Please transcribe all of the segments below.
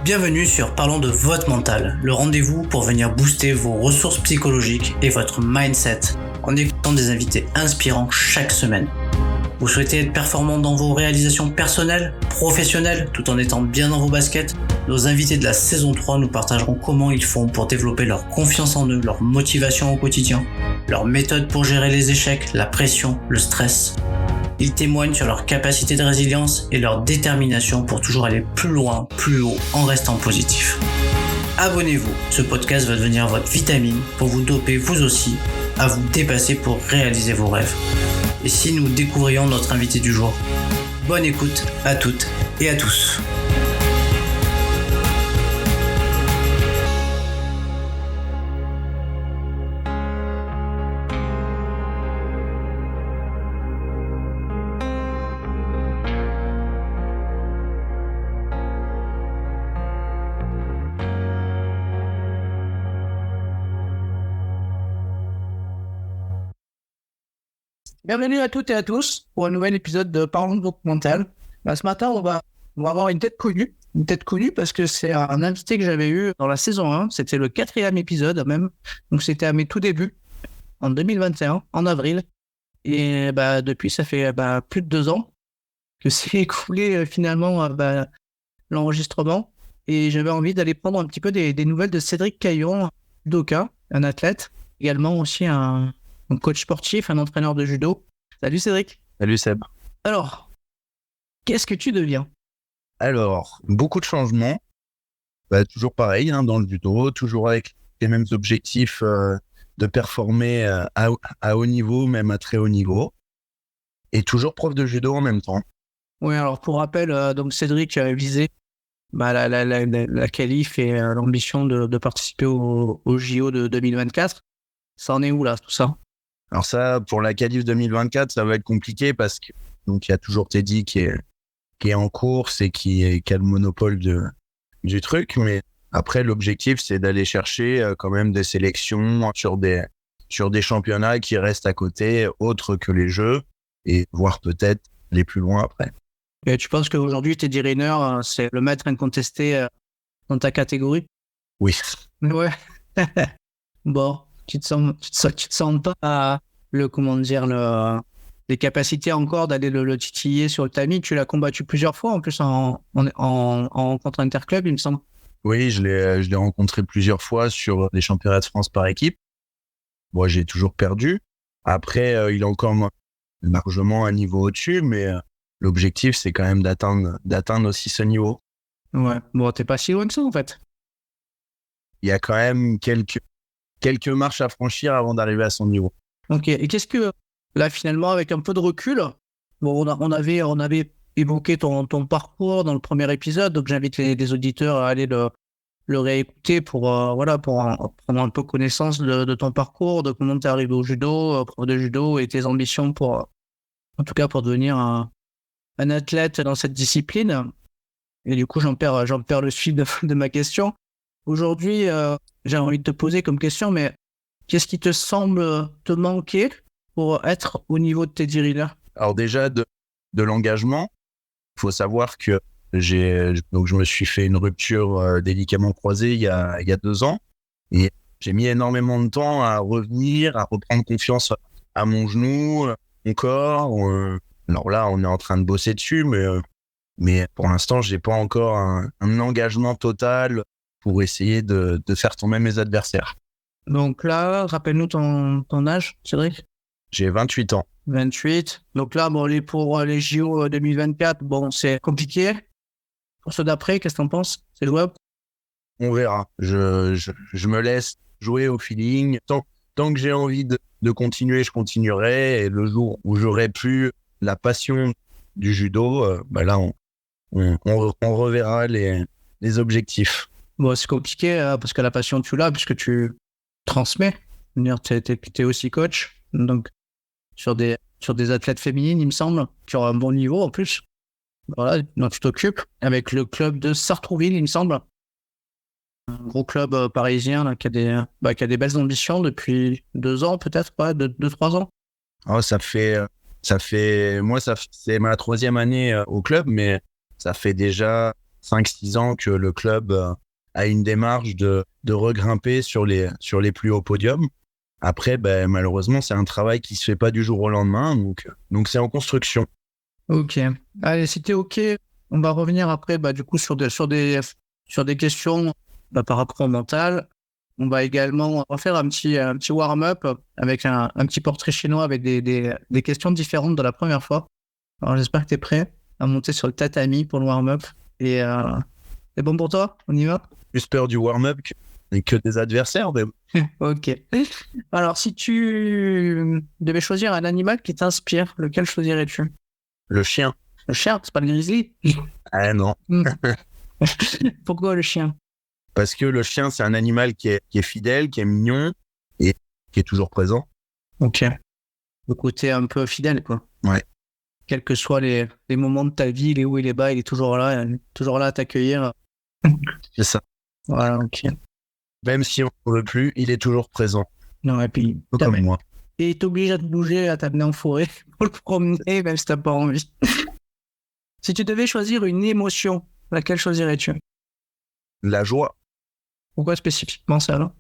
Bienvenue sur Parlons de votre mental, le rendez-vous pour venir booster vos ressources psychologiques et votre mindset en écoutant des invités inspirants chaque semaine. Vous souhaitez être performant dans vos réalisations personnelles, professionnelles, tout en étant bien dans vos baskets? Nos invités de la saison 3 nous partageront comment ils font pour développer leur confiance en eux, leur motivation au quotidien, leurs méthodes pour gérer les échecs, la pression, le stress. Ils témoignent sur leur capacité de résilience et leur détermination pour toujours aller plus loin, plus haut, en restant positif. Abonnez-vous, ce podcast va devenir votre vitamine pour vous doper vous aussi à vous dépasser pour réaliser vos rêves. Et si nous découvrions notre invité du jour? Bonne écoute à toutes et à tous. Bienvenue à toutes et à tous pour un nouvel épisode de Parlons de votre mental. Ce matin, on va avoir une tête connue parce que c'est un invité que j'avais eu dans la saison 1. C'était le 4e épisode même. Donc c'était à mes tout débuts, en 2021, en avril. Et depuis, ça fait plus de 2 ans que c'est écoulé finalement l'enregistrement. Et j'avais envie d'aller prendre un petit peu des nouvelles de Cédric Caillon, judoka, un athlète, également aussi un coach sportif, un entraîneur de judo. Salut Cédric. Salut Seb. Alors, qu'est-ce que tu deviens? Alors, beaucoup de changements. Toujours pareil dans le judo, toujours avec les mêmes objectifs de performer à haut niveau, même à très haut niveau. Et toujours prof de judo en même temps. Oui, alors pour rappel, donc Cédric avait visé la qualif et l'ambition de participer au JO de 2024. Ça en est où là, tout ça? Alors ça, pour la qualif 2024, ça va être compliqué parce que donc il y a toujours Teddy qui est en course et qui a le monopole du truc. Mais après, l'objectif, c'est d'aller chercher quand même des sélections sur des championnats qui restent à côté, autres que les Jeux, et voire peut-être les plus loin après. Et tu penses qu'aujourd'hui, Teddy Riner, c'est le maître incontesté dans ta catégorie? Oui. Ouais. Bon. Tu te sens pas les capacités encore d'aller le titiller sur le tamis. Tu l'as combattu plusieurs fois en plus en rencontre interclub, il me semble. Oui, je l'ai rencontré plusieurs fois sur les championnats de France par équipe. Moi, j'ai toujours perdu. Après, il est encore largement un niveau au-dessus, mais l'objectif, c'est quand même d'atteindre aussi ce niveau. Ouais. Bon, t'es pas si loin que ça en fait. Il y a quand même quelques marches à franchir avant d'arriver à son niveau. Ok, et qu'est-ce que, là, finalement, avec un peu de recul, bon, on avait évoqué ton parcours dans le premier épisode, donc j'invite les auditeurs à aller le réécouter pour prendre un peu connaissance de ton parcours, de comment tu es arrivé au judo, prof de judo, et tes ambitions en tout cas, pour devenir un athlète dans cette discipline. Et du coup, j'en perds le fil de ma question. Aujourd'hui, j'ai envie de te poser comme question, mais qu'est-ce qui te semble te manquer pour être au niveau de Teddy Riner? Alors déjà, de l'engagement, il faut savoir que je me suis fait une rupture des ligaments croisés il y a 2 ans. Et j'ai mis énormément de temps à revenir, à reprendre confiance à mon genou, mon corps. Alors là, on est en train de bosser dessus, mais pour l'instant, j'ai pas encore un engagement total pour essayer de faire tomber mes adversaires. Donc là, rappelle-nous ton âge, Cédric. J'ai 28 ans. 28. Donc là, pour les JO 2024, c'est compliqué. Pour ceux d'après, qu'est-ce que t'en penses? C'est jouable? On verra. Je me laisse jouer au feeling. Tant que j'ai envie de continuer, je continuerai. Et le jour où j'aurai plus la passion du judo, là, on reverra les objectifs. Bon, c'est compliqué parce que la passion, tu l'as, puisque tu transmets. T'es aussi coach. Donc, sur des athlètes féminines, il me semble, qui ont un bon niveau en plus. Voilà, donc tu t'occupes avec le club de Sartrouville, il me semble. Un gros club parisien là, qui a des belles ambitions depuis 2 ans, peut-être, 2-3 ans. Oh, c'est ma 3e année au club, mais ça fait déjà 5-6 ans que le club a une démarche de regrimper sur les plus hauts podiums. Après, malheureusement, c'est un travail qui se fait pas du jour au lendemain, donc c'est en construction. Ok. Allez, si t'es ok, on va revenir après, du coup, sur des questions par rapport au mental. On va également refaire un petit warm-up avec un petit portrait chinois avec des questions différentes de la première fois. Alors, j'espère que t'es prêt à monter sur le tatami pour le warm-up. Et c'est bon pour toi? On y va? Plus peur du warm-up que des adversaires. Mais... Ok. Alors, si tu devais choisir un animal qui t'inspire, lequel choisirais-tu? Le chien. Le chien, c'est pas le grizzly? Ah non. Pourquoi le chien? Parce que le chien, c'est un animal qui est fidèle, qui est mignon et qui est toujours présent. Ok. Le côté un peu fidèle, quoi. Ouais. Quels que soient les moments de ta vie, les hauts et les bas, il est toujours là à t'accueillir. C'est ça. Voilà, ok. Même si on ne veut plus, il est toujours présent. Non, et puis, Comme moi. Et il t'oblige à te bouger, à t'amener en forêt pour le promener, même si t'as pas envie. Si tu devais choisir une émotion, laquelle choisirais-tu? La joie. Pourquoi spécifiquement ça, là?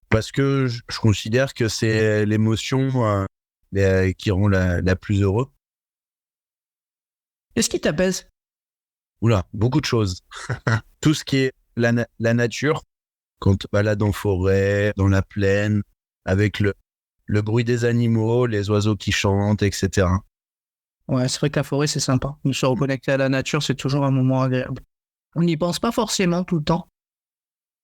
Parce que je considère que c'est l'émotion qui rend la plus heureux. Qu'est-ce qui t'apaise? Oula, beaucoup de choses. Tout ce qui est la nature, quand on te balade en forêt, dans la plaine, avec le bruit des animaux, les oiseaux qui chantent, etc. Ouais, c'est vrai que la forêt, c'est sympa. Se reconnecter à la nature, c'est toujours un moment agréable. On n'y pense pas forcément tout le temps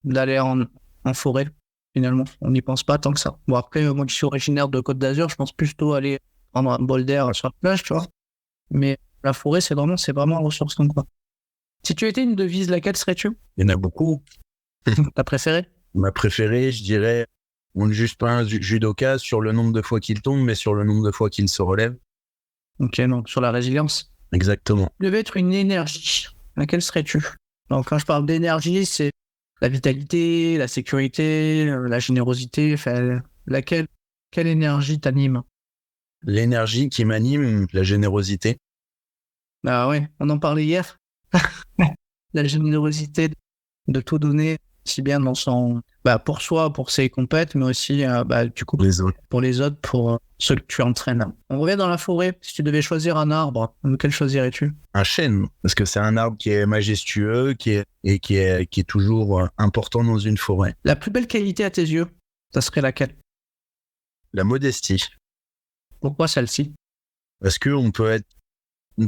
d'aller en forêt, finalement. On n'y pense pas tant que ça. Bon, après, moi qui suis originaire de Côte d'Azur, je pense plutôt aller prendre un bol d'air sur la plage, tu vois. Mais la forêt, c'est vraiment ressourçant, quoi. Si tu étais une devise, laquelle serais-tu? Il y en a beaucoup. Ta préférée? Ma préférée, je dirais, on ne juge pas un judoka sur le nombre de fois qu'il tombe, mais sur le nombre de fois qu'il se relève. Ok, donc sur la résilience. Exactement. Tu devais être une énergie, laquelle serais-tu? Donc quand je parle d'énergie, c'est la vitalité, la sécurité, la générosité, enfin, quelle énergie t'anime? L'énergie qui m'anime, la générosité. Ah ouais, on en parlait hier. La générosité de tout donner, si bien dans son, pour soi, pour ses compètes, mais aussi, du coup, Les autres. pour les autres, pour ceux que tu entraînes. On revient dans la forêt. Si tu devais choisir un arbre, lequel choisirais-tu? Un chêne, parce que c'est un arbre qui est majestueux, qui est toujours important dans une forêt. La plus belle qualité à tes yeux, ça serait laquelle? La modestie. Pourquoi celle-ci? Parce que on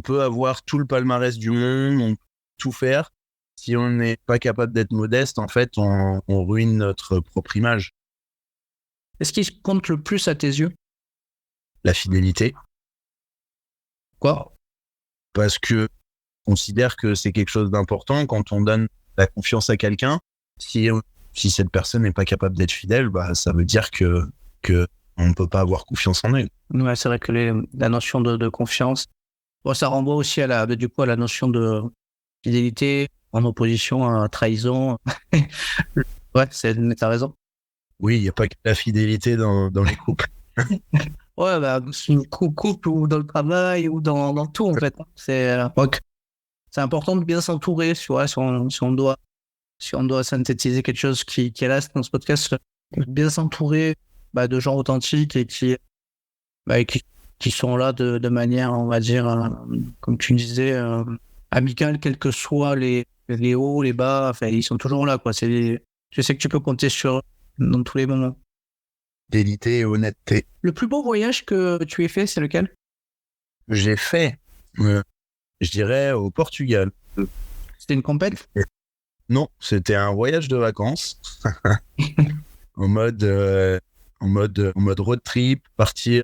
peut avoir tout le palmarès du monde, on peut tout faire. Si on n'est pas capable d'être modeste, en fait, on ruine notre propre image. Qu'est-ce qui compte le plus à tes yeux? La fidélité. Quoi? Parce que on considère que c'est quelque chose d'important quand on donne la confiance à quelqu'un. Si cette personne n'est pas capable d'être fidèle, ça veut dire que on ne peut pas avoir confiance en elle. Ouais, c'est vrai que la notion de confiance, ça renvoie aussi à la notion de fidélité en opposition à trahison. Ouais, t'as raison. Oui, il n'y a pas que la fidélité dans les couples. Ouais, couple ou dans le travail ou dans tout, en fait. C'est important de bien s'entourer, tu vois, si on doit synthétiser quelque chose qui est là dans ce podcast, bien s'entourer de gens authentiques et qui sont là de manière, on va dire, comme tu disais, amicale, quels que soient les hauts, les bas, enfin, ils sont toujours là, quoi. Je sais que tu peux compter sur eux dans tous les moments. Fidélité et honnêteté. Le plus beau voyage que tu aies fait, c'est lequel? J'ai fait, je dirais, au Portugal. C'était une compète? Non, c'était un voyage de vacances. en mode road trip, partir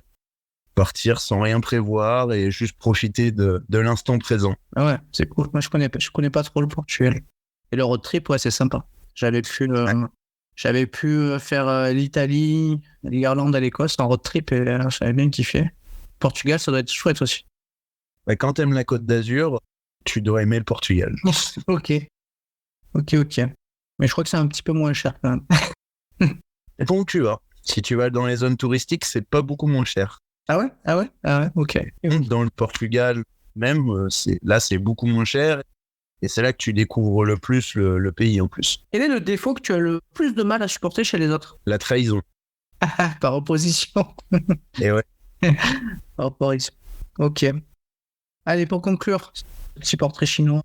sans rien prévoir et juste profiter de l'instant présent. Ah ouais, c'est cool. Moi, je connais pas trop le Portugal. Et le road trip, ouais, c'est sympa. J'avais pu faire l'Italie, l'Irlande et l'Écosse en road trip et j'avais bien kiffé. Portugal, ça doit être chouette aussi. Quand t'aimes la Côte d'Azur, tu dois aimer le Portugal. Ok. Mais je crois que c'est un petit peu moins cher quand même. Bon, si tu vas dans les zones touristiques, c'est pas beaucoup moins cher. Ah ouais, ok. Dans le Portugal, même, c'est beaucoup moins cher. Et c'est là que tu découvres le plus le pays en plus. Quel est le défaut que tu as le plus de mal à supporter chez les autres? La trahison. Par opposition. Et ouais. Par opposition. Ok. Allez, pour conclure, petit portrait chinois,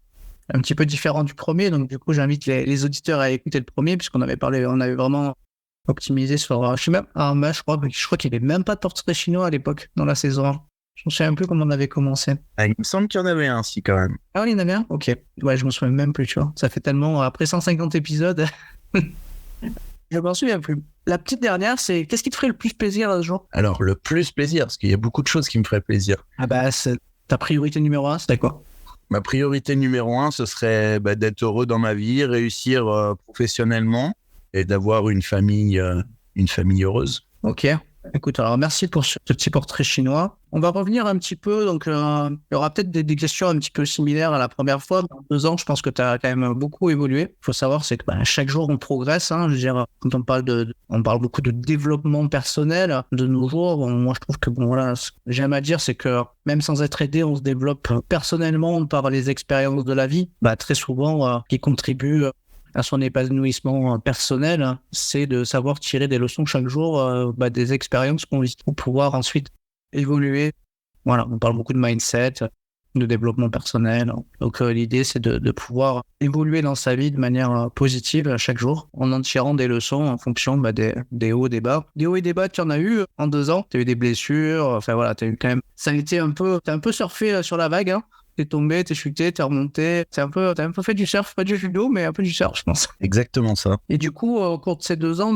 un petit peu différent du premier. Donc, du coup, j'invite les auditeurs à écouter le premier, puisqu'on avait parlé, on avait vraiment optimisé sur. Je sais même, je crois qu'il n'y avait même pas de portrait chinois à l'époque, dans la saison 1. Je ne sais un peu comment on avait commencé. Ah, il me semble qu'il y en avait un, si, quand même. Ah, il y en avait un? Ok. Ouais, je me souviens même plus, tu vois. Ça fait tellement. Après 150 épisodes, je m'en souviens plus. La petite dernière, c'est qu'est-ce qui te ferait le plus plaisir à ce jour? Alors, le plus plaisir, parce qu'il y a beaucoup de choses qui me feraient plaisir. Ah, bah, c'est ta priorité numéro 1, c'est quoi? Ma priorité numéro 1, ce serait d'être heureux dans ma vie, réussir professionnellement et d'avoir une famille heureuse. Ok. Écoute, alors merci pour ce petit portrait chinois. On va revenir un petit peu, donc il y aura peut-être des questions un petit peu similaires à la première fois. Dans 2 ans, je pense que tu as quand même beaucoup évolué. Il faut savoir, c'est que chaque jour, on progresse. Je veux dire, quand on parle beaucoup de développement personnel de nos jours. Bon, moi, je trouve que, ce que j'aime à dire, c'est que même sans être aidé, on se développe personnellement par les expériences de la vie. Très souvent, qui contribuent à son épanouissement personnel, c'est de savoir tirer des leçons chaque jour des expériences qu'on vit pour pouvoir ensuite évoluer. Voilà, on parle beaucoup de mindset, de développement personnel. Donc l'idée, c'est de pouvoir évoluer dans sa vie de manière positive chaque jour en tirant des leçons en fonction des hauts et des bas. Des hauts et des bas, tu en as eu en 2 ans. Tu as eu des blessures. Enfin voilà, t'as eu quand même. Ça a été t'as un peu surfé sur la vague. T'es tombé, t'es chuté, t'es remonté. T'as un peu fait du surf, pas du judo, mais un peu du surf, je pense. Exactement ça. Et du coup, au cours de ces 2 ans,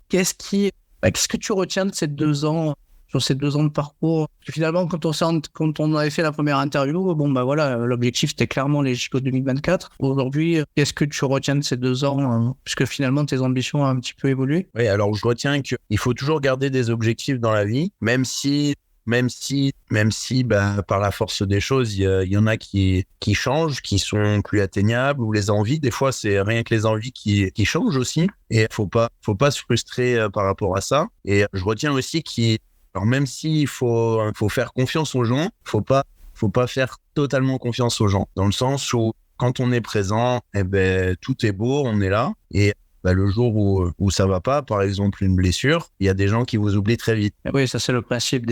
qu'est-ce que tu retiens de ces 2 ans, sur ces 2 ans de parcours? Finalement, quand on avait fait la première interview, l'objectif c'était clairement les JO 2024. Aujourd'hui, qu'est-ce que tu retiens de ces 2 ans, puisque finalement tes ambitions ont un petit peu évolué? Oui, alors je retiens qu'il faut toujours garder des objectifs dans la vie, même si par la force des choses, il y en a qui changent, qui sont plus atteignables, ou les envies. Des fois, c'est rien que les envies qui changent aussi. Et faut pas se frustrer par rapport à ça. Et je retiens aussi alors même s'il faut faire confiance aux gens, faut pas faire totalement confiance aux gens. Dans le sens où, quand on est présent, tout est beau, on est là. Et le jour où ça va pas, par exemple une blessure, il y a des gens qui vous oublient très vite. Oui, ça c'est le principe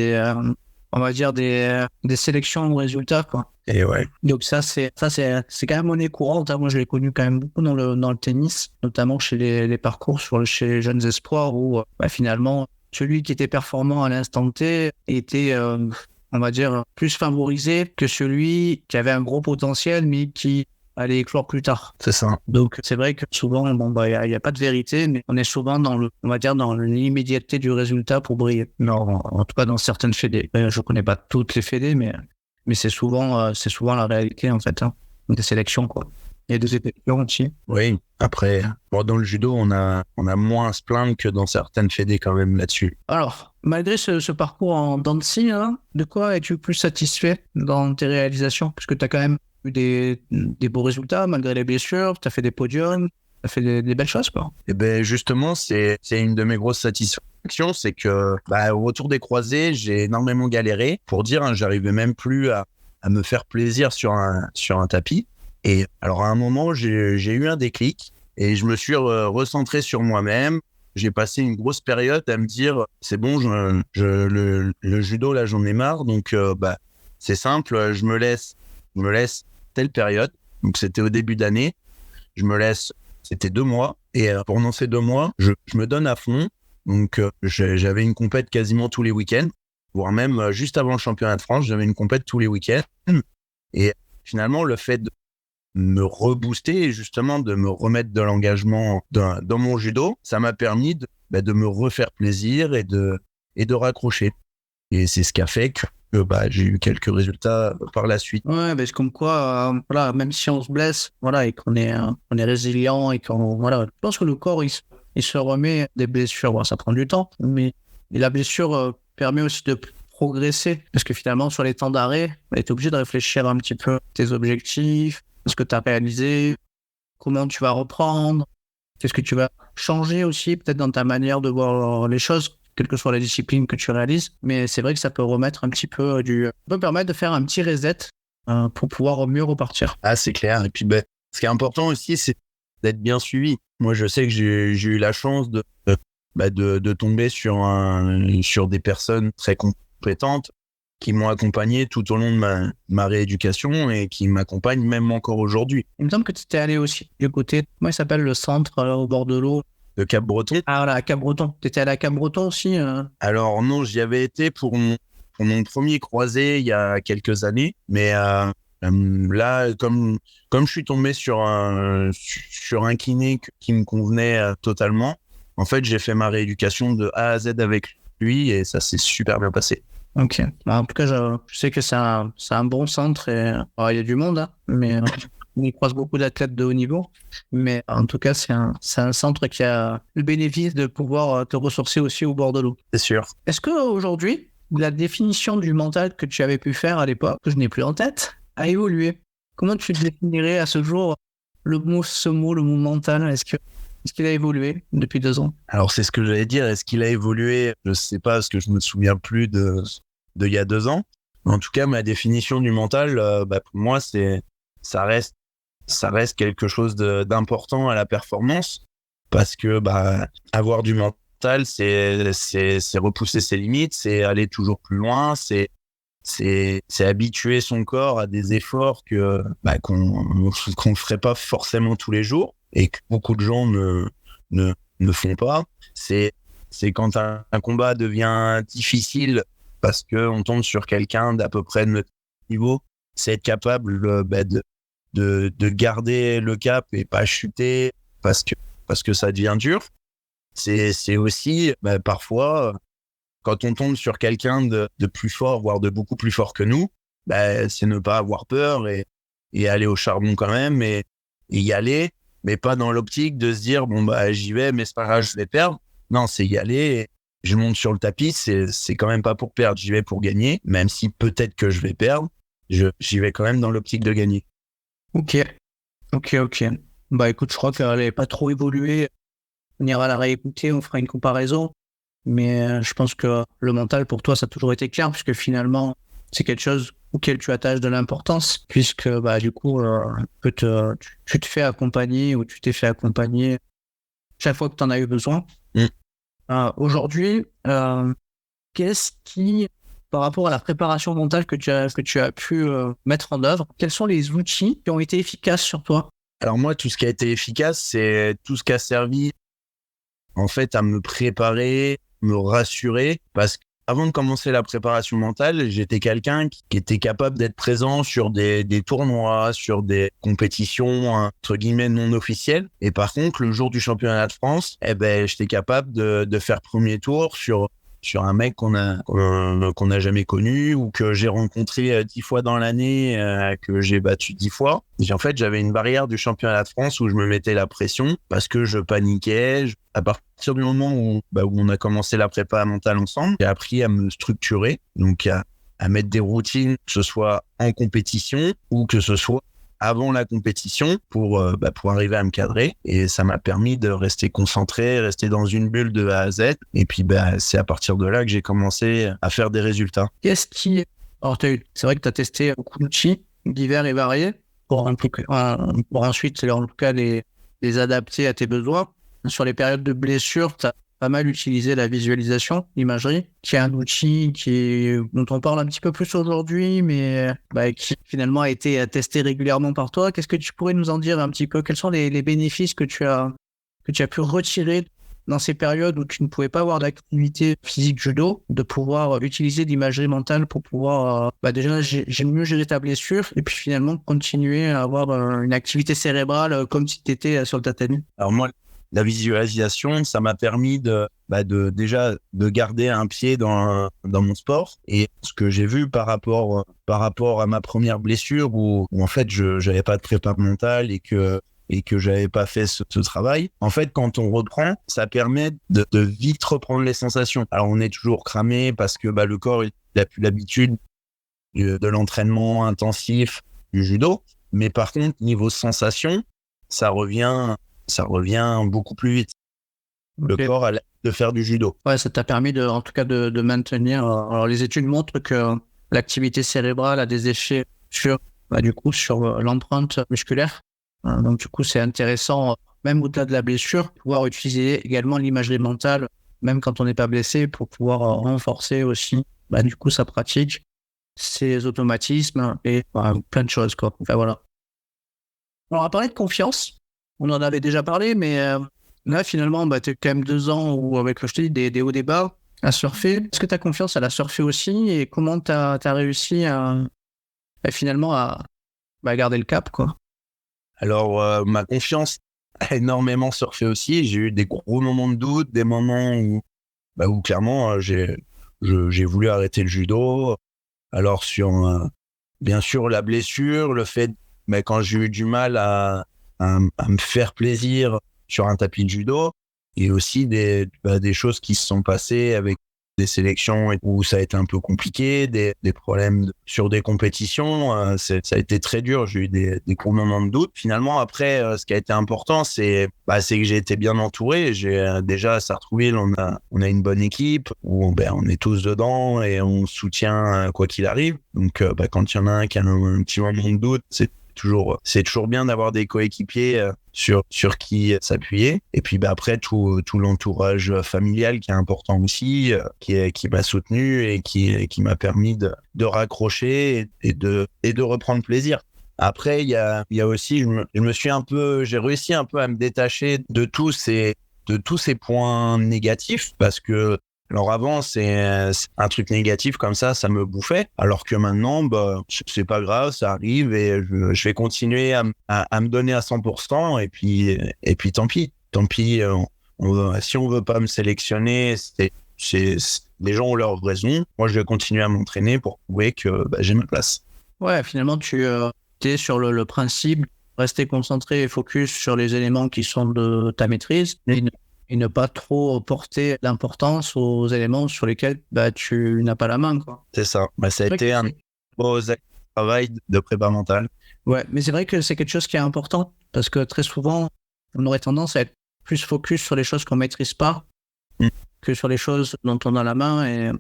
on va dire des sélections ou résultats, quoi. Et ouais. Donc ça c'est quand même monnaie courante. Moi, je l'ai connu quand même beaucoup dans le tennis, notamment chez les parcours chez les jeunes espoirs où finalement celui qui était performant à l'instant T était on va dire plus favorisé que celui qui avait un gros potentiel mais qui allait éclore plus tard. C'est ça. Donc, c'est vrai que souvent, il y a pas de vérité, mais on est souvent dans l'immédiateté du résultat pour briller. Non, en tout cas, dans certaines fédés. Je connais pas toutes les fédés, mais c'est souvent la réalité, en fait, des sélections, quoi. Il y a des sélections aussi. Oui. Après, dans le judo, on a moins à se plaindre que dans certaines fédés quand même là-dessus. Alors, malgré ce parcours en dents de scie, de quoi es-tu plus satisfait dans tes réalisations? Puisque tu as quand même eu des beaux résultats malgré les blessures, tu as fait des podiums, tu as fait des belles choses, quoi. Et justement, c'est une de mes grosses satisfactions, c'est que au retour des croisés, j'ai énormément galéré. Pour dire, j'arrivais même plus à me faire plaisir sur un tapis. Et alors, à un moment, j'ai eu un déclic et je me suis recentré sur moi-même. J'ai passé une grosse période à me dire, c'est bon, le judo, là, j'en ai marre. Donc, c'est simple, je me laisse telle période. Donc, c'était au début d'année. C'était 2 mois. Et pendant ces 2 mois, je me donne à fond. Donc, j'avais une compète quasiment tous les week-ends, voire même juste avant le championnat de France, j'avais une compète tous les week-ends. Et finalement, le fait de me rebooster et justement de me remettre de l'engagement dans mon judo, ça m'a permis de me refaire plaisir et de raccrocher. Et c'est ce qui a fait que j'ai eu quelques résultats par la suite. Ouais, c'est comme quoi, même si on se blesse, et qu'on est résilient et je pense que le corps il se remet des blessures. Bon, ça prend du temps, mais la blessure permet aussi de progresser parce que finalement sur les temps d'arrêt, tu es obligé de réfléchir un petit peu tes objectifs, ce que tu as réalisé, comment tu vas reprendre, qu'est-ce que tu vas changer aussi peut-être dans ta manière de voir les choses, quelle que soit la discipline que tu réalises. Mais c'est vrai que ça peut remettre un petit peu peut permettre de faire un petit reset pour pouvoir mieux repartir. Ah, c'est clair. Et puis, ce qui est important aussi, c'est d'être bien suivi. Moi, je sais que j'ai eu la chance de tomber sur des personnes très compétentes qui m'ont accompagné tout au long de ma rééducation et qui m'accompagnent même encore aujourd'hui. Il me semble que tu étais allé aussi du côté, comment il s'appelle, le centre au bord de l'eau? De Cap-Breton. Ah voilà, à Cap-Breton. Tu étais allé à Cap-Breton aussi Alors non, j'y avais été pour mon premier croisé il y a quelques années, mais là, comme je suis tombé sur un kiné qui me convenait totalement, en fait, j'ai fait ma rééducation de A à Z avec lui et ça s'est super bien passé. Ok. En tout cas, je sais que c'est un bon centre et il y a du monde, hein, mais on y croise beaucoup d'athlètes de haut niveau. Mais en tout cas, c'est un centre qui a le bénéfice de pouvoir te ressourcer aussi au bord de l'eau. C'est sûr. Est-ce qu'aujourd'hui, la définition du mental que tu avais pu faire à l'époque, que je n'ai plus en tête, a évolué? Comment tu définirais à ce jour le mot mental? Est-ce qu'il a évolué depuis 2 ans? Alors, c'est ce que j'allais dire. Est-ce qu'il a évolué? Je sais pas, parce que je me souviens plus de il y a 2 ans. Mais en tout cas, ma définition du mental, pour moi, ça reste quelque chose d'important à la performance parce que, avoir du mental, c'est repousser ses limites, c'est aller toujours plus loin, c'est habituer son corps à des efforts qu'on ferait pas forcément tous les jours et que beaucoup de gens ne font pas. C'est quand un combat devient difficile parce que on tombe sur quelqu'un d'à peu près de notre niveau, c'est être capable de garder le cap et pas chuter parce que ça devient dur. C'est aussi parfois quand on tombe sur quelqu'un de plus fort, voire de beaucoup plus fort que nous, c'est ne pas avoir peur et aller au charbon quand même et y aller, mais pas dans l'optique de se dire j'y vais, mais c'est pas grave, je vais perdre. Non, c'est y aller. Et je monte sur le tapis, c'est quand même pas pour perdre, j'y vais pour gagner, même si peut-être que je vais perdre, j'y vais quand même dans l'optique de gagner. Ok. Écoute, je crois qu'elle n'avait pas trop évolué. On ira la réécouter, on fera une comparaison. Mais je pense que le mental, pour toi, ça a toujours été clair, puisque finalement, c'est quelque chose auquel tu attaches de l'importance, puisque du coup, tu te fais accompagner ou tu t'es fait accompagner chaque fois que tu en as eu besoin. Aujourd'hui, qu'est-ce qui, par rapport à la préparation mentale que tu as pu mettre en œuvre, quels sont les outils qui ont été efficaces sur toi? Alors moi, tout ce qui a été efficace, c'est tout ce qui a servi en fait à me préparer, me rassurer, parce qu'avant de commencer la préparation mentale, j'étais quelqu'un qui était capable d'être présent sur des tournois, sur des compétitions entre guillemets non officielles. Et par contre, le jour du championnat de France, j'étais capable de faire premier tour sur un mec qu'on a jamais connu ou que j'ai rencontré 10 fois dans l'année, que j'ai battu 10 fois. Et en fait, j'avais une barrière du championnat de France où je me mettais la pression parce que je paniquais. À partir du moment où on a commencé la prépa mentale ensemble, j'ai appris à me structurer, donc à mettre des routines, que ce soit en compétition ou que ce soit avant la compétition pour arriver à me cadrer. Et ça m'a permis de rester concentré, rester dans une bulle de A à Z. Et puis, c'est à partir de là que j'ai commencé à faire des résultats. Alors, c'est vrai que tu as testé beaucoup d'outils divers et variés pour ensuite, en tout cas, les adapter à tes besoins. Sur les périodes de blessure, tu as pas mal utilisé la visualisation, l'imagerie, qui est un outil dont on parle un petit peu plus aujourd'hui, mais qui finalement a été testé régulièrement par toi. Qu'est-ce que tu pourrais nous en dire un petit peu? Quels sont les bénéfices que tu as pu retirer dans ces périodes où tu ne pouvais pas avoir d'activité physique judo, de pouvoir utiliser l'imagerie mentale pour pouvoir déjà j'ai mieux gérer ta blessure et puis finalement continuer à avoir une activité cérébrale comme si tu étais sur le tatami? Alors moi, la visualisation, ça m'a permis déjà de garder un pied dans mon sport. Et ce que j'ai vu par rapport à ma première blessure où en fait j'avais pas de prépa mentale et que j'avais pas fait ce travail. En fait, quand on reprend, ça permet de vite reprendre les sensations. Alors on est toujours cramé parce que le corps il a plus l'habitude de l'entraînement intensif du judo, mais par contre niveau sensation, ça revient beaucoup plus vite. Le corps a l'air de faire du judo. Ouais, ça t'a permis en tout cas de maintenir. Alors les études montrent que l'activité cérébrale a des effets sur du coup sur l'empreinte musculaire. Donc du coup, c'est intéressant, même au-delà de la blessure, pouvoir utiliser également l'imagerie mentale, même quand on n'est pas blessé, pour pouvoir renforcer aussi du coup sa pratique, ses automatismes et plein de choses, quoi. Enfin voilà. Alors, on va parler de confiance. On en avait déjà parlé, mais là, finalement, tu es quand même 2 ans où, avec, je te dis, des hauts, des bas à surfer. Est-ce que tu as confiance à la surfer aussi et comment tu as réussi finalement à garder le cap, quoi? Alors, ma confiance a énormément surfé aussi. J'ai eu des gros moments de doute, des moments où clairement, j'ai voulu arrêter le judo. Alors, bien sûr, la blessure, le fait, quand j'ai eu du mal à me faire plaisir sur un tapis de judo, et aussi des choses qui se sont passées avec des sélections où ça a été un peu compliqué, des problèmes sur des compétitions. Ça a été très dur. J'ai eu des gros moments de doute. Finalement, après, ce qui a été important, c'est que j'ai été bien entouré. Déjà à Sartrouville, on a une bonne équipe où on est tous dedans et on soutient quoi qu'il arrive. Donc, quand il y en a un qui a un petit moment de doute, c'est toujours bien d'avoir des coéquipiers sur qui s'appuyer. Et puis après, tout l'entourage familial qui est important aussi, qui m'a soutenu et qui m'a permis de raccrocher et de reprendre plaisir. Après, il y a aussi, j'ai réussi un peu à me détacher de tous ces points négatifs, parce que alors avant, c'est un truc négatif comme ça me bouffait. Alors que maintenant, c'est pas grave, ça arrive et je vais continuer à me donner à 100%. Et puis tant pis. Tant pis, si on veut pas me sélectionner, les gens ont leur raison. Moi, je vais continuer à m'entraîner pour prouver que j'ai ma place. Ouais, finalement, tu es sur le principe, rester concentré et focus sur les éléments qui sont de ta maîtrise et ne pas trop porter l'importance aux éléments sur lesquels tu n'as pas la main, quoi. C'est ça. Ça a été un beau travail de prépa mentale. Ouais, mais c'est vrai que c'est quelque chose qui est important parce que très souvent, on aurait tendance à être plus focus sur les choses qu'on maîtrise pas que sur les choses dont on a la main. Et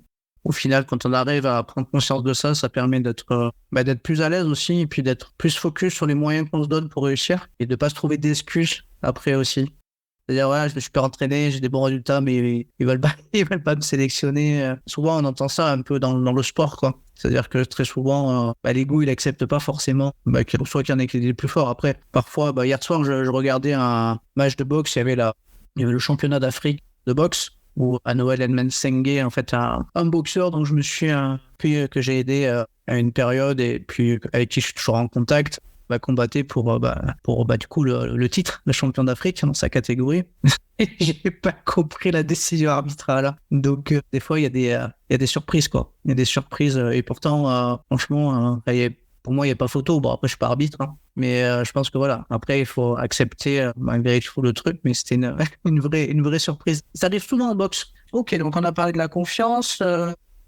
au final, quand on arrive à prendre conscience de ça, ça permet d'être plus à l'aise aussi et puis d'être plus focus sur les moyens qu'on se donne pour réussir et de pas se trouver d'excuses après aussi. C'est-à-dire, je me suis pas entraîné, j'ai des bons résultats, mais ils veulent pas me sélectionner. Souvent, on entend ça un peu dans le sport, quoi. C'est-à-dire que très souvent, l'ego, il accepte pas forcément soit qu'il y en ait qui est le plus fort. Après, parfois, hier soir, je regardais un match de boxe, il y avait le championnat d'Afrique de boxe, où à Noël Mensenge, en fait, un boxeur dont je me suis que j'ai aidé à une période et puis avec qui je suis toujours en contact, combattait pour du coup le titre de champion d'Afrique dans sa catégorie. Et j'ai pas compris la décision arbitrale. Donc des fois il y a des surprises, quoi. Il y a des surprises et pourtant franchement pour moi il y a pas photo. Bon, après je suis pas arbitre, hein, mais je pense que voilà, après il faut accepter malgré tout le truc, mais c'était une vraie surprise. Ça arrive souvent en boxe. OK, donc on a parlé de la confiance,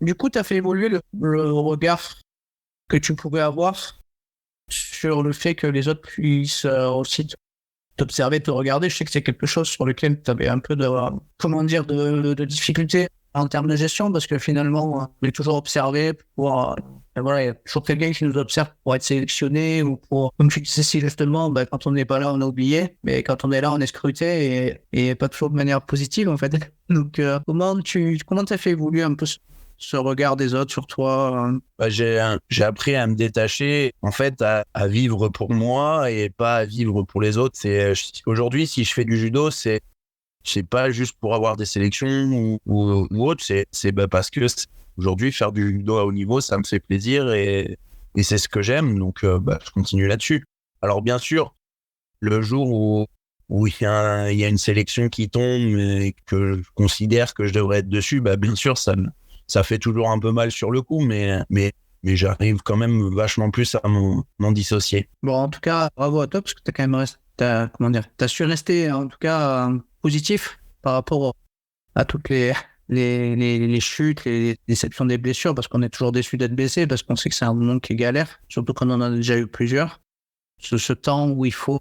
du coup tu as fait évoluer le regard que tu pouvais avoir sur le fait que les autres puissent aussi t'observer, te regarder. Je sais que c'est quelque chose sur lequel tu avais un peu de difficulté en termes de gestion, parce que finalement, on est toujours observé pour il y a toujours quelqu'un qui nous observe pour être sélectionné ou pour, comme tu disais si justement, quand on n'est pas là, on est oublié, mais quand on est là, on est scruté et pas toujours de manière positive, en fait. Donc, comment t'as fait évoluer un peu ce regard des autres sur toi? J'ai appris à me détacher, en fait, à vivre pour moi et pas à vivre pour les autres. Aujourd'hui, si je fais du judo, c'est pas juste pour avoir des sélections ou autre, c'est parce que aujourd'hui, faire du judo à haut niveau, ça me fait plaisir et c'est ce que j'aime, donc je continue là-dessus. Alors bien sûr, le jour où il y a une sélection qui tombe et que je considère que je devrais être dessus, bien sûr, ça fait toujours un peu mal sur le coup, mais j'arrive quand même vachement plus à m'en dissocier. Bon, en tout cas, bravo à toi, parce que t'as quand même t'as su rester, en tout cas, positif par rapport à toutes les chutes, les déceptions des blessures, parce qu'on est toujours déçu d'être blessé, parce qu'on sait que c'est un moment qui est galère, surtout quand on en a déjà eu plusieurs. Ce temps où il faut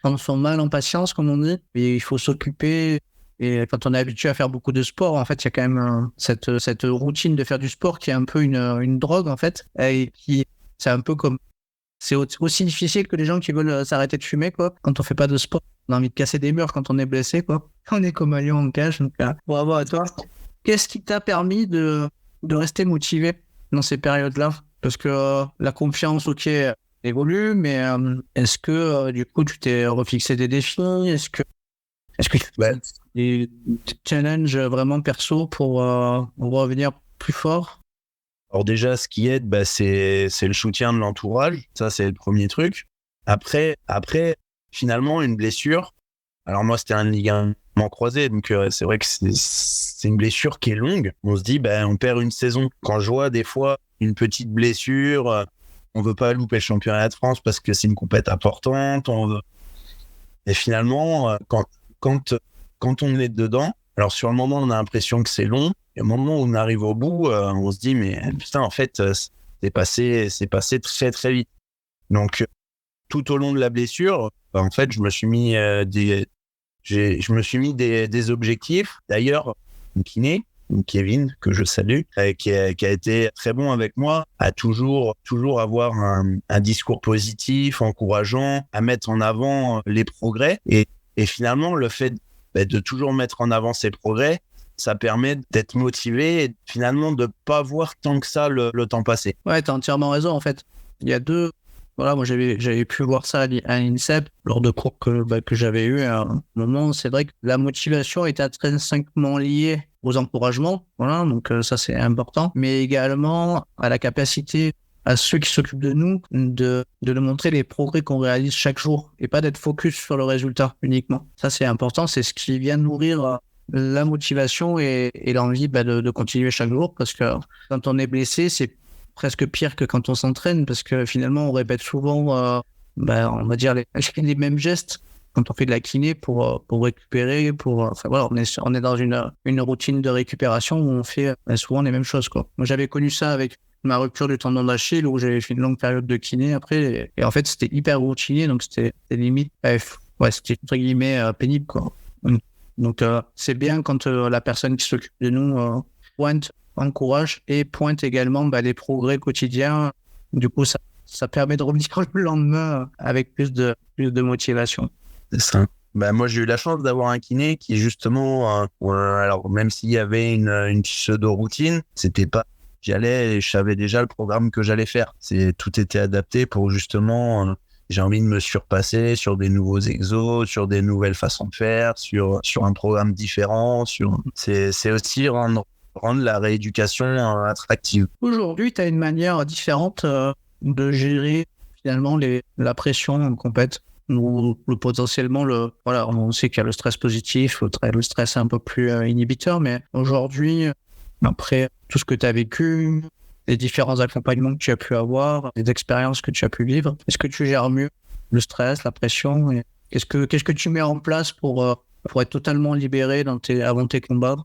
prendre son mal en patience, comme on dit, et il faut s'occuper. Et quand on est habitué à faire beaucoup de sport, en fait, il y a quand même cette routine de faire du sport qui est un peu une drogue, en fait. Et c'est un peu comme c'est aussi difficile que les gens qui veulent s'arrêter de fumer, quoi. Quand on fait pas de sport, on a envie de casser des murs quand on est blessé, quoi. On est comme un lion en cage, donc bravo à toi. Qu'est-ce qui t'a permis de rester motivé dans ces période-là? Parce que la confiance, ok, évolue, mais est-ce que du coup tu t'es refixé des défis? Est-ce que tu fais des challenges vraiment perso pour revenir plus fort? Alors déjà, ce qui aide, c'est le soutien de l'entourage. Ça, c'est le premier truc. Après, finalement, une blessure. Alors moi, c'était un ligament croisé, donc c'est vrai que c'est une blessure qui est longue. On se dit, on perd une saison. Quand je vois des fois une petite blessure, on veut pas louper le championnat de France parce que c'est une compète importante. Et finalement, quand on est dedans, alors sur le moment, on a l'impression que c'est long. Et au moment où on arrive au bout, on se dit, mais putain, en fait, c'est passé très, très vite. Donc, tout au long de la blessure, en fait, je me suis mis des objectifs. D'ailleurs, mon kiné, Kevin, que je salue, qui a été très bon avec moi, à toujours avoir un discours positif, encourageant, à mettre en avant les progrès. Et finalement, le fait de toujours mettre en avant ces progrès, ça permet d'être motivé et finalement de pas voir tant que ça le temps passer. Ouais, t'as entièrement raison, en fait. Il y a deux... Voilà, moi, j'avais pu voir ça à l'INSEP lors de cours que j'avais eu à un moment. C'est vrai que la motivation est intrinsèquement liée aux encouragements. Voilà, donc ça, c'est important. Mais également à la capacité à ceux qui s'occupent de nous de nous montrer les progrès qu'on réalise chaque jour et pas d'être focus sur le résultat uniquement. Ça, c'est important. C'est ce qui vient nourrir la motivation et l'envie de continuer chaque jour, parce que quand on est blessé, c'est presque pire que quand on s'entraîne, parce que finalement on répète souvent on va dire les mêmes gestes quand on fait de la kiné pour récupérer, enfin voilà, on est dans une routine de récupération où on fait souvent les mêmes choses, quoi. Moi, j'avais connu ça avec ma rupture du tendon d'Achille, où j'avais fait une longue période de kiné après, et en fait c'était hyper routinier, donc c'était limite c'était entre guillemets pénible, quoi. Donc c'est bien quand la personne qui s'occupe de nous pointe, encourage et pointe également les progrès quotidiens. Du coup, ça permet de revenir le lendemain avec plus de motivation. C'est ça. Moi, j'ai eu la chance d'avoir un kiné qui, justement, alors même s'il y avait une pseudo-routine, c'était pas... J'allais et je savais déjà le programme que j'allais faire. Tout était adapté pour justement... j'ai envie de me surpasser sur des nouveaux exos, sur des nouvelles façons de faire, sur un programme différent. C'est aussi rendre la rééducation attractive. Aujourd'hui, tu as une manière différente de gérer finalement la pression en compète, ou potentiellement on sait qu'il y a le stress positif, le stress un peu plus inhibiteur, mais aujourd'hui, après tout ce que tu as vécu, les différents accompagnements que tu as pu avoir, les expériences que tu as pu vivre, est-ce que tu gères mieux le stress, la pression, et qu'est-ce que tu mets en place pour être totalement libéré avant tes combats?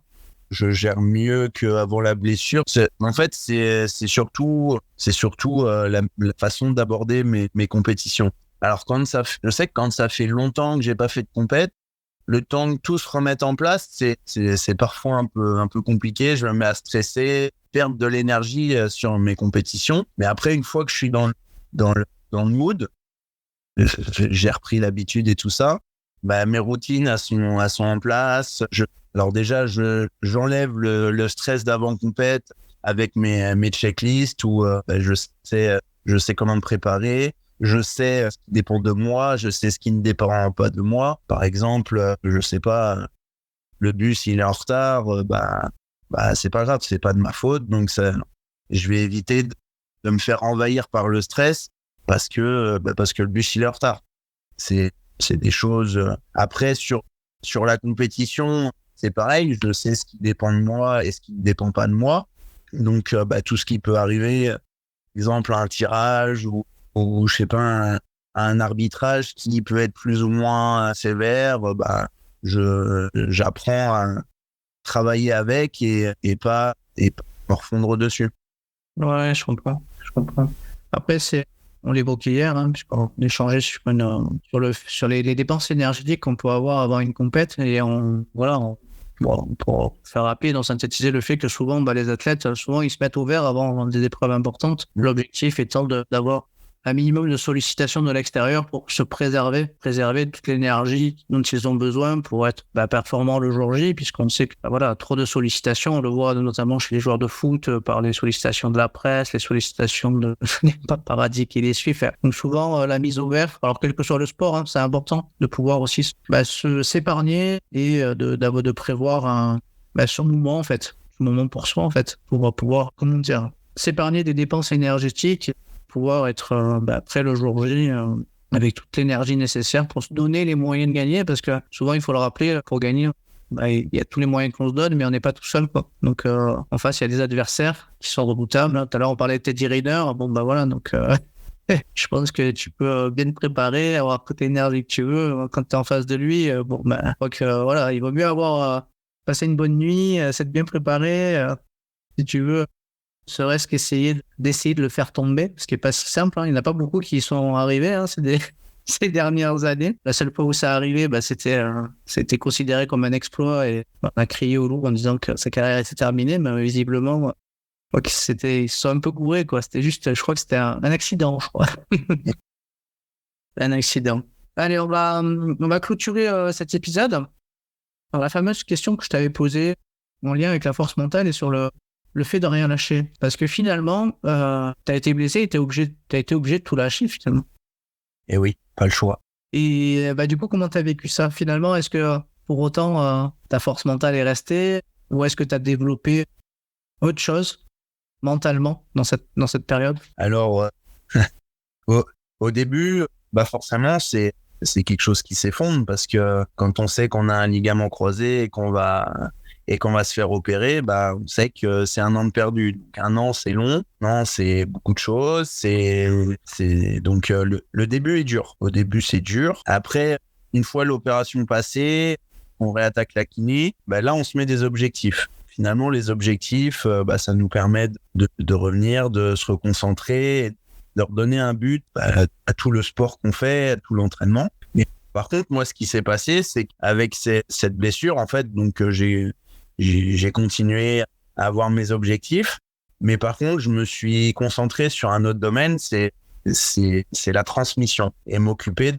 Je gère mieux qu'avant la blessure. En fait, c'est surtout la façon d'aborder mes compétitions. Alors, je sais que quand ça fait longtemps que j'ai pas fait de compète, le temps que tout se remette en place, c'est parfois un peu compliqué. Je me mets à stresser, perdre de l'énergie sur mes compétitions. Mais après, une fois que je suis dans le mood, j'ai repris l'habitude et tout ça, mes routines elles sont en place. Alors déjà, j'enlève le stress d'avant compète avec mes checklists où je sais comment me préparer, je sais ce qui dépend de moi, je sais ce qui ne dépend pas de moi. Par exemple, je sais pas, le bus il est en retard, c'est pas grave, c'est pas de ma faute, donc je vais éviter de me faire envahir par le stress parce que le bus il est en retard. C'est des choses. Après sur la compétition, c'est pareil, je sais ce qui dépend de moi et ce qui ne dépend pas de moi. Donc, tout ce qui peut arriver, par exemple, un tirage ou je sais pas, un arbitrage qui peut être plus ou moins sévère, j'apprends à travailler avec et pas me refondre dessus. Ouais, je comprends. Après, on l'évoquait hier, puisqu'on échangeait sur les dépenses énergétiques qu'on peut avoir avant une compète, et pour faire rapide, on synthétisait le fait que souvent, les athlètes, souvent, ils se mettent au vert avant des épreuves importantes. L'objectif étant d'avoir un minimum de sollicitation de l'extérieur pour se préserver toute l'énergie dont ils ont besoin pour être performants le jour J, puisqu'on sait que voilà, trop de sollicitations, on le voit notamment chez les joueurs de foot par les sollicitations de la presse, les sollicitations de paparazzi qui les suivent. Donc souvent la mise au vert, alors quel que soit le sport, c'est important de pouvoir aussi s'épargner et de prévoir son moment en fait, ce moment pour soi en fait, pour pouvoir s'épargner des dépenses énergétiques, pouvoir être prêt le jour J avec toute l'énergie nécessaire pour se donner les moyens de gagner, parce que souvent il faut le rappeler, pour gagner il y a tous les moyens qu'on se donne, mais on n'est pas tout seul quoi. Donc en face il y a des adversaires qui sont redoutables. Tout à l'heure on parlait de Teddy Riner, voilà, donc je pense que tu peux bien te préparer, avoir toute l'énergie que tu veux quand tu es en face de lui. Je crois que voilà, il vaut mieux avoir passé une bonne nuit, s'être bien préparé, si tu veux, serait-ce d'essayer de le faire tomber, ce qui n'est pas si simple. Il n'y en a pas beaucoup qui y sont arrivés ces dernières années. La seule fois où ça arrivait, c'était considéré comme un exploit et on a crié au loup en disant que sa carrière était terminée, mais visiblement, ils se sont un peu gourés, quoi. C'était juste, je crois que c'était un accident, je crois. Un accident. Allez, on va clôturer cet épisode. Alors, la fameuse question que je t'avais posée en lien avec la force mentale et sur le fait de rien lâcher. Parce que finalement, t'as été blessé et t'as été obligé de tout lâcher, finalement. Et oui, pas le choix. Et du coup, comment t'as vécu ça, finalement? Est-ce que, pour autant, ta force mentale est restée? Ou est-ce que t'as développé autre chose, mentalement, dans cette période? Alors, au début, forcément, c'est quelque chose qui s'effondre, parce que quand on sait qu'on a un ligament croisé et qu'on va se faire opérer, on sait que c'est un an de perdu. Donc, un an, c'est long. Non, c'est beaucoup de choses. Donc, le début est dur. Au début, c'est dur. Après, une fois l'opération passée, on réattaque la kiné. Là, on se met des objectifs. Finalement, les objectifs, ça nous permet de revenir, de se reconcentrer, de redonner un but à tout le sport qu'on fait, à tout l'entraînement. Mais par contre, moi, ce qui s'est passé, c'est qu'avec cette blessure, en fait, donc j'ai continué à avoir mes objectifs, mais par contre, je me suis concentré sur un autre domaine, c'est la transmission, et m'occuper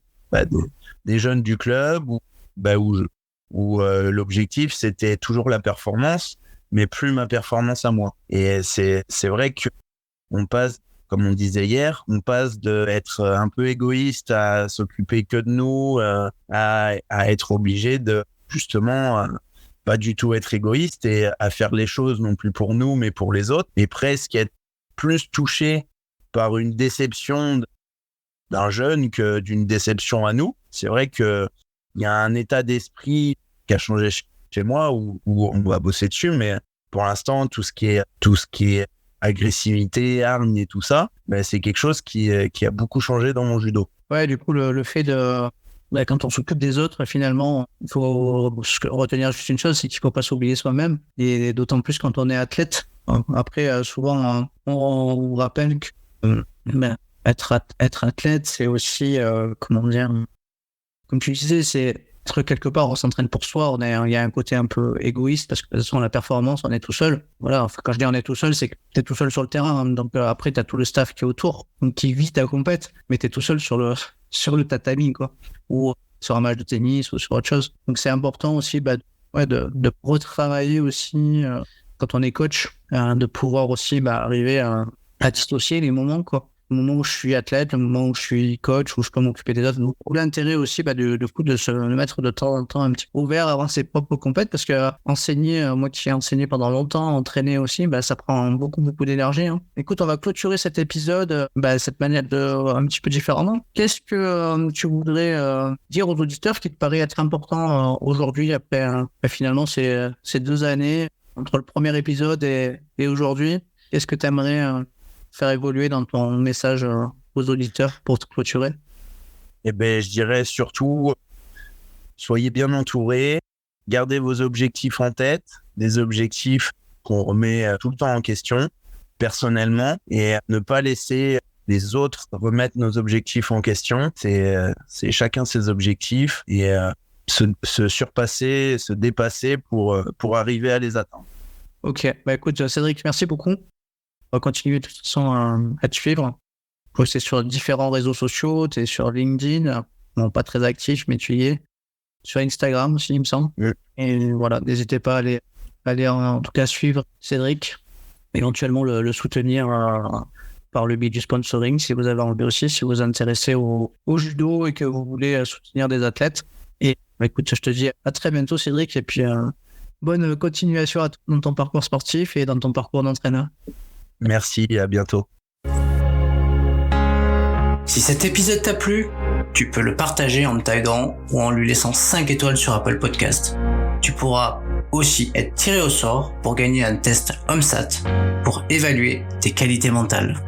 des jeunes du club où l'objectif, c'était toujours la performance, mais plus ma performance à moi. Et c'est vrai que on passe, comme on disait hier, on passe d'être un peu égoïste à s'occuper que de nous, à être obligé de justement pas du tout être égoïste et à faire les choses non plus pour nous, mais pour les autres, et presque être plus touché par une déception d'un jeune que d'une déception à nous. C'est vrai qu'il y a un état d'esprit qui a changé chez moi où on va bosser dessus, mais pour l'instant, tout ce qui est agressivité, armes et tout ça, c'est quelque chose qui a beaucoup changé dans mon judo. Ouais, du coup, le fait de... quand on s'occupe des autres, finalement, il faut retenir juste une chose, c'est qu'il ne faut pas s'oublier soi-même, et d'autant plus quand on est athlète. Après, souvent, on rappelle que être athlète, c'est aussi, comme tu disais, c'est être quelque part, on s'entraîne pour soi, il y a un côté un peu égoïste, parce que de toute façon, la performance, on est tout seul. Voilà, quand je dis on est tout seul, c'est que tu es tout seul sur le terrain, donc après, tu as tout le staff qui est autour, donc qui vit ta compète, mais tu es tout seul sur le tatami, quoi, ou sur un match de tennis, ou sur autre chose. Donc c'est important aussi de retravailler aussi, quand on est coach, de pouvoir aussi arriver à dissocier les moments, quoi. Le moment où je suis athlète, le moment où je suis coach, où je peux m'occuper des autres. Donc, l'intérêt aussi, de se mettre de temps en temps un petit peu ouvert avant ses propres compètes, parce que enseigner, moi qui ai enseigné pendant longtemps, entraîner aussi, ça prend beaucoup, beaucoup d'énergie. Écoute, on va clôturer cet épisode, cette manière un petit peu différemment. Qu'est-ce que tu voudrais dire aux auditeurs qui te paraît être important aujourd'hui, après finalement ces 2 années, entre le premier épisode et aujourd'hui? Qu'est-ce que tu aimerais faire évoluer dans ton message aux auditeurs pour te clôturer? Je dirais surtout, soyez bien entourés, gardez vos objectifs en tête, des objectifs qu'on remet tout le temps en question, personnellement, et ne pas laisser les autres remettre nos objectifs en question. C'est chacun ses objectifs, et se surpasser, se dépasser pour arriver à les atteindre. Ok, écoute Cédric, merci beaucoup. On va continuer de toute façon à te suivre. posté sur différents réseaux sociaux, tu es sur LinkedIn, non pas très actif, mais tu y es. Sur Instagram aussi, il me semble. Oui. Et voilà, n'hésitez pas à aller en tout cas suivre Cédric, éventuellement le soutenir par le biais du sponsoring si vous avez envie aussi, si vous vous intéressez au judo et que vous voulez soutenir des athlètes. Et écoute, je te dis à très bientôt Cédric, et puis bonne continuation dans ton parcours sportif et dans ton parcours d'entraîneur. Merci et à bientôt. Si cet épisode t'a plu, tu peux le partager en me taguant ou en lui laissant 5 étoiles sur Apple Podcast. Tu pourras aussi être tiré au sort pour gagner un test OMSAT pour évaluer tes qualités mentales.